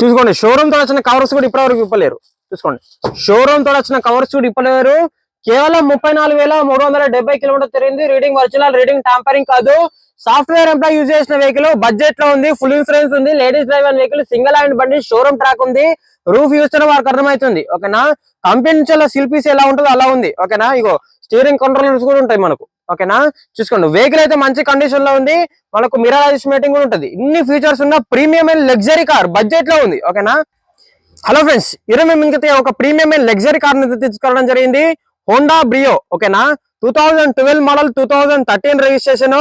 చూసుకోండి షోరూమ్ తో వచ్చిన కవర్స్ కూడా ఇప్పటివరకు ఇప్పలేరు. చూసుకోండి షోరూమ్ తో వచ్చిన కవర్స్ కూడా ఇప్పలేరు. కేవలం 34,370 కిలోమీటర్ తిరిగింది. రీడింగ్ ఒరిజినల్, రీడింగ్ టాంపరింగ్ కాదు. సాఫ్ట్వేర్ ఎంప్లాయ్ యూజ్ చేసిన వెహికల్, బడ్జెట్ లో ఉంది, ఫుల్ ఇన్సూరెన్స్ ఉంది, ladies drive and vehicle, single hand బండి, షోరూమ్ ట్రాక్ ఉంది. రూఫ్ యూజ్ చేయడం వారికి అర్థమవుతుంది. ఓకేనా, కంపెనీ నుంచి సిల్పీస్ ఎలా ఉంటుందో అలా ఉంది. ఓకేనా, ఇగో స్టీరింగ్ కంట్రోలర్స్ కూడా ఉంటాయి మనకు. ఓకేనా, చూసుకోండి వెహికల్ అయితే మంచి కండిషన్ లో ఉంది. మనకు మిర్రర్ అడ్జస్ట్మెంట్ కూడా ఉంటుంది. ఇన్ని ఫీచర్స్ ఉన్న premium and luxury car budget లో ఉంది. ఓకేనా, హలో ఫ్రెండ్స్, ఈరోజు మేము ఇంకైతే ఒక ప్రీమియం అండ్ లగ్జరీ కార్ ని తెచ్చుకోవడం జరిగింది. Honda Brio. ఓకేనా, 2012 మోడల్, 2013 రిజిస్ట్రేషన్,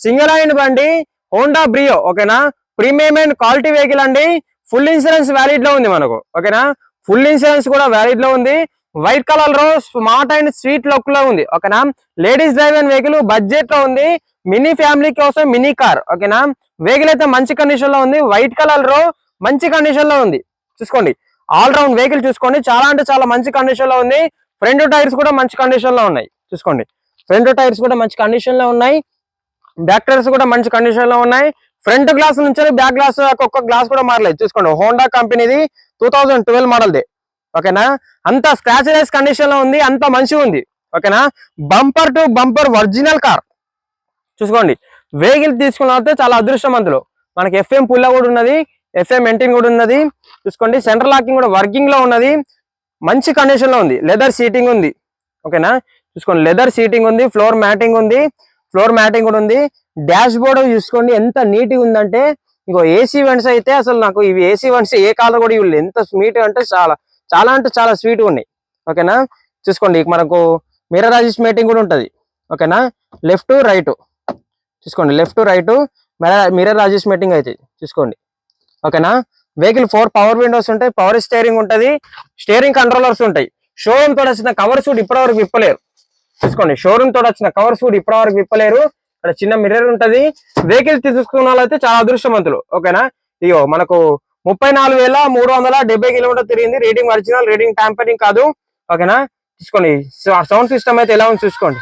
సింగిల్ హ్యాండ్ బండి, హోండా బ్రియో. ఓకేనా, ప్రీమియం అండ్ క్వాలిటీ వెహికల్ అండి. ఫుల్ ఇన్సూరెన్స్ వ్యాలిడ్ లో ఉంది మనకు. ఓకేనా, ఫుల్ ఇన్సూరెన్స్ కూడా వ్యాలిడ్ లో ఉంది. వైట్ కలర్ లో స్మార్ట్ అండ్ స్వీట్ లుక్ లో ఉంది. ఓకేనా, ladies drive and vehicle, budget లో ఉంది. మినీ ఫ్యామిలీ కోసం మినీ కార్. ఓకేనా, వెహికల్ అయితే మంచి కండిషన్ లో ఉంది. వైట్ కలర్ లో మంచి కండిషన్ లో ఉంది. చూసుకోండి ఆల్ రౌండ్ వెహికల్ చూసుకోండి, చాలా అంటే చాలా మంచి కండిషన్ లో ఉంది. ఫ్రంట్ టైర్స్ కూడా మంచి కండిషన్ లో ఉన్నాయి. చూసుకోండి ఫ్రంట్ టైర్స్ కూడా మంచి కండిషన్ లో ఉన్నాయి. బ్యాక్ టైర్స్ కూడా మంచి కండిషన్ లో ఉన్నాయి. ఫ్రంట్ గ్లాస్ నుంచి బ్యాక్ గ్లాస్ ఒక్కొక్క గ్లాస్ కూడా మారలేదు. చూసుకోండి హోండా కంపెనీది 2012 మోడల్ ది. ఓకేనా, అంత స్క్రాచ్ కండిషన్ లో ఉంది, అంత మంచిగా ఉంది. ఓకేనా, bumper to bumper original car. చూసుకోండి వెహికల్ తీసుకున్న చాలా అదృష్టవంతులు. మనకి ఎఫ్ఎం పుల్ల కూడా ఉన్నది, ఎఫ్ఎం ఎంటిన్ కూడా ఉన్నది. చూసుకోండి సెంటర్ లాకింగ్ కూడా వర్కింగ్ లో ఉన్నది, మంచి కండిషన్ లో ఉంది. లెదర్ సీటింగ్ ఉంది. ఓకేనా, చూసుకోండి లెదర్ సీటింగ్ ఉంది, ఫ్లోర్ మ్యాటింగ్ ఉంది, ఫ్లోర్ మ్యాటింగ్ కూడా ఉంది. డాష్ బోర్డ్ చూసుకోండి ఎంత నీట్గా ఉందంటే, ఇంకో ఏసీ వెంట్స్ అయితే అసలు నాకు ఇవి ఏసీ వెంట్స్ ఏ కాలం కూడా ఇవ్వలేదు. ఎంత స్వీట్ అంటే చాలా చాలా అంటే చాలా స్వీట్గా ఉన్నాయి. ఓకేనా, చూసుకోండి మనకు మిర్రర్ అడ్జస్ట్మెంట్ కూడా ఉంటుంది. ఓకేనా, లెఫ్ట్ రైట్ చూసుకోండి, లెఫ్ట్ రైట్ మిర్రర్ అడ్జస్ట్మెంట్ అయితే చూసుకోండి. ఓకేనా, వెహికల్ 4 పవర్ విండోస్ ఉంటాయి, పవర్ స్టీరింగ్ ఉంటుంది, స్టీరింగ్ కంట్రోలర్స్ ఉంటాయి. షోరూమ్ తోడు వచ్చిన కవర్స్ కూడా ఇప్పటివరకు విప్పలేరు. చూసుకోండి షోరూమ్ తోడు వచ్చిన కవర్స్ కూడా ఇప్పటివరకు విప్పలేరు. ఇక్కడ చిన్న మిర్రర్ ఉంటది. వెహికల్ తీసుకున్న వాళ్ళైతే చాలా అదృష్టవంతులు. ఓకేనా, ఇగో మనకు 34,370 కిలోమీటర్ తిరిగింది. రీడింగ్ ఒరిజినల్, రీడింగ్ టాంపరింగ్ కాదు. ఓకేనా, చూసుకోండి సౌండ్ సిస్టమ్ అయితే ఎలా ఉంది చూసుకోండి.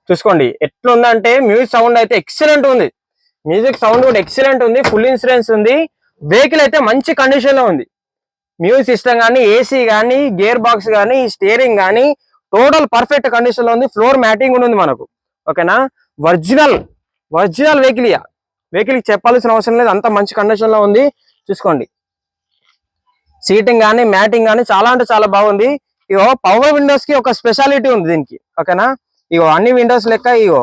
చూసుకోండి ఎట్లుందంటే మ్యూజిక్ సౌండ్ అయితే ఎక్సలెంట్ ఉంది. మ్యూజిక్ సౌండ్ కూడా ఎక్సలెంట్ ఉంది. ఫుల్ ఇన్సూరెన్స్ ఉంది. వెహికల్ అయితే మంచి కండిషన్ లో ఉంది. మ్యూజిక్ సిస్టమ్ కానీ, ఏసీ కానీ, గేర్ బాక్స్ కానీ, స్టీరింగ్ కానీ టోటల్ పర్ఫెక్ట్ కండిషన్ లో ఉంది. ఫ్లోర్ మ్యాటింగ్ కూడా ఉంది మనకు. ఓకేనా, ఒరిజినల్ వెహికల్. వెహికల్ చెప్పాల్సిన అవసరం లేదు, అంత మంచి కండిషన్ లో ఉంది. చూసుకోండి సీటింగ్ కానీ, మ్యాటింగ్ కానీ చాలా అంటే చాలా బాగుంది. ఇగో పవర్ విండోస్ కి ఒక స్పెషాలిటీ ఉంది దీనికి. ఓకేనా, ఇగో అన్ని విండోస్ లెక్క ఇగో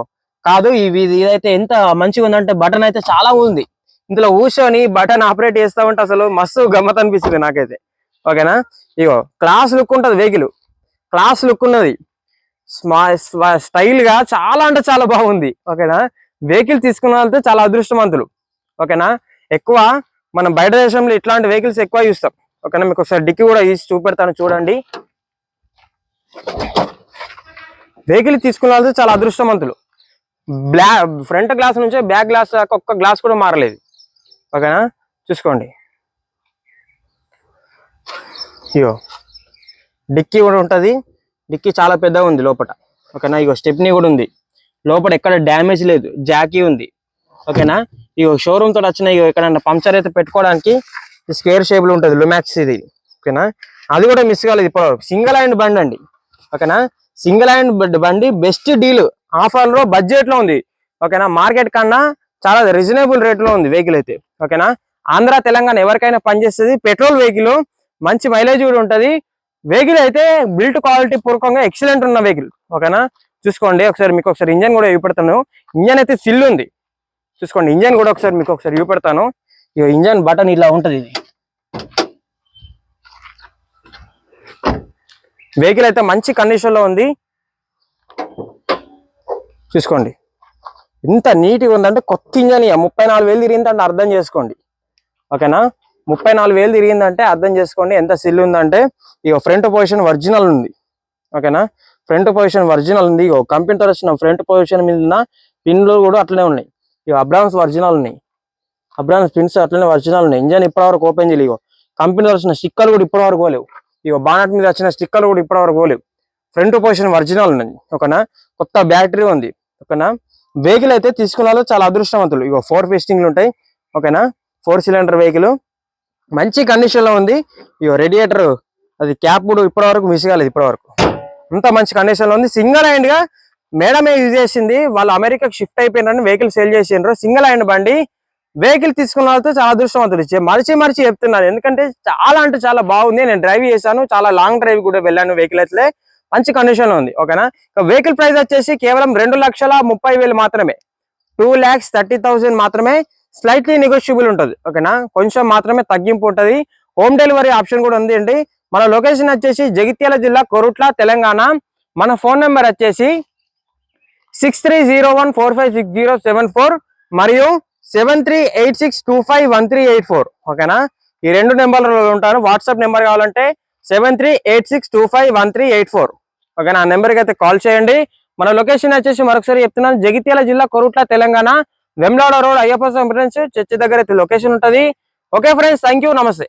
కాదు, ఇదైతే ఎంత మంచిగా ఉందంటే బటన్ అయితే చాలా ఉంది. ఇందులో కూర్చొని బటన్ ఆపరేట్ చేస్తా ఉంటే అసలు మస్తు గమ్మత్ అనిపిస్తుంది నాకైతే. ఓకేనా, ఇగో క్లాస్ లుక్ ఉంటుంది వెహికల్, క్లాస్ లుక్ ఉన్నది, స్టైల్ గా చాలా అంటే చాలా బాగుంది. ఓకేనా, వెహికల్ తీసుకున్న వాళ్ళతో చాలా అదృష్టవంతులు. ఓకేనా, ఎక్కువ మనం బయట దేశంలో ఇట్లాంటి వెహికల్స్ ఎక్కువ చూస్తాం. ఓకేనా, మీకు ఒకసారి డిక్కీ కూడా తీసి చూపెడతాను చూడండి. వెహికల్ తీసుకున్న వాళ్ళతో చాలా అదృష్టవంతులు. ఫ్రంట్ గ్లాస్ నుంచే బ్యాక్ గ్లాస్ ఒక్క గ్లాస్ కూడా మారలేదు. ఓకేనా, చూసుకోండి ఇగో డిక్కీ కూడా ఉంటుంది. డిక్కీ చాలా పెద్దగా ఉంది లోపల. ఓకేనా, ఇగో స్టెప్నీ కూడా ఉంది లోపల, ఎక్కడ డ్యామేజ్ లేదు, జాకీ ఉంది. ఓకేనా, ఇగో షోరూమ్ తోటి వచ్చిన ఎక్కడన్నా పంక్చర్ అయితే పెట్టుకోవడానికి స్క్వేర్ షేప్ లో ఉంటుంది లుమాక్స్ ఇది. ఓకేనా, అది కూడా మిస్ కాలేదు ఇప్పటివరకు. సింగిల్ హ్యాండ్ బండి అండి. ఓకేనా, సింగిల్ హ్యాండ్ బండి బెస్ట్ డీల్, ఆఫర్ లో బడ్జెట్ లో ఉంది. ఓకేనా, మార్కెట్ కన్నా చాలా రీజనబుల్ రేట్ లో ఉంది వెహికల్ అయితే. ఓకేనా, ఆంధ్ర తెలంగాణ ఎవరికైనా పనిచేస్తుంది. పెట్రోల్ వెహికల్, మంచి మైలేజ్ కూడా ఉంటుంది. వెహికల్ అయితే బిల్ట్ క్వాలిటీ పూర్వకంగా ఎక్సలెంట్ ఉన్న వెహికల్. ఓకేనా, చూసుకోండి ఒకసారి మీకు ఒకసారి ఇంజన్ కూడా చూపెడతాను. ఇంజన్ అయితే సిల్ ఉంది. చూసుకోండి ఇంజన్ కూడా ఒకసారి మీకు ఒకసారి చూపెడతాను. ఇక ఇంజన్ బటన్ ఇలా ఉంటుంది. ఇది వెహికల్ అయితే మంచి కండిషన్ లో ఉంది. చూసుకోండి ఎంత నీట్గా ఉందంటే కొత్త ఇంజన్. 34,000 తిరిగిందంటే అర్థం చేసుకోండి. ఓకేనా, 34,000 తిరిగిందంటే అర్థం చేసుకోండి ఎంత సిల్ ఉందంటే. ఇక ఫ్రంట్ పొజిషన్ ఒరిజినల్ ఉంది. ఓకేనా, ఫ్రంట్ పొజిషన్ ఒరిజినల్ ఉంది. ఇక కంపెనీతో వచ్చిన ఫ్రంట్ పొజిషన్ మీద ఉన్న పిన్లు కూడా అట్లనే ఉన్నాయి. ఇక అబ్రామ్స్ ఒరిజినల్ ఉన్నాయి, అబ్రామ్స్ పిన్స్ అట్లనే ఒరిజినల్ ఉన్నాయి. ఇంజన్ ఇప్పటివరకు ఓపెన్ చేయలేవు. కంపెనీతో వచ్చిన స్టిక్కర్లు కూడా ఇప్పటివరకు పోలేవు. ఇక బానట్ మీద వచ్చిన స్టిక్కర్లు కూడా ఇప్పటివరకు పోలేవు. ఫ్రంట్ పొజిషన్ ఒరిజినల్ ఉన్నాయి. ఓకేనా, కొత్త బ్యాటరీ ఉంది. ఓకేనా, వెహికల్ అయితే తీసుకున్న వాళ్ళు చాలా అదృష్టవంతులు. ఇక 4 ఫిస్టింగ్లు ఉంటాయి. ఓకేనా, 4 సిలిండర్ వెహికల్ మంచి కండిషన్ లో ఉంది. ఇక రేడియేటర్ అది క్యాప్ కూడా ఇప్పటివరకు మిస్ కాలేదు. ఇప్పటివరకు అంత మంచి కండిషన్ లో ఉంది. సింగిల్ హ్యాండ్ గా మేడమే యూజ్ చేసింది. వాళ్ళు అమెరికాకి షిఫ్ట్ అయిపోయినారని వెహికల్ సేల్ చేసిండ్రు. సింగిల్ హ్యాండ్ బండి వెహికల్ తీసుకున్న వాళ్ళతో చాలా అదృష్టవంతులు. మరిచి చెప్తున్నాను, ఎందుకంటే చాలా అంటే చాలా బాగుంది. నేను డ్రైవ్ చేశాను, చాలా లాంగ్ డ్రైవ్ కూడా వెళ్ళాను. వెహికల్ అయితే మంచి కండిషన్ లో ఉంది. ఓకేనా, వెహికల్ ప్రైస్ వచ్చేసి కేవలం 2,30,000 మాత్రమే. 2,30,000 మాత్రమే. స్లైట్లీ నెగోషియబుల్ ఉంటుంది. ఓకేనా, కొంచెం మాత్రమే తగ్గింపు ఉంటుంది. హోమ్ డెలివరీ ఆప్షన్ కూడా ఉంది అండి. మన లొకేషన్ వచ్చేసి జగిత్యాల జిల్లా కొరుట్ల, తెలంగాణ. మన ఫోన్ నెంబర్ వచ్చేసి 6301456074 మరియు 7386251384. ఓకేనా, ఈ 2 నెంబర్లలో ఉంటాను. వాట్సాప్ నెంబర్ కావాలంటే 7386251384. ఓకేనా, ఆ నెంబర్కి అయితే కాల్ చేయండి. మన లొకేషన్ వచ్చేసి మరొకసారి చెప్తున్నాను, జగిత్యాల జిల్లా కొరుట్ల, తెలంగాణ. వెమ్లాడ రోడ్, అయ్యప్ప స్వామి చర్చి దగ్గర అయితే లొకేషన్ ఉంటుంది. ఓకే ఫ్రెండ్స్, థ్యాంక్ యూ, నమస్తే.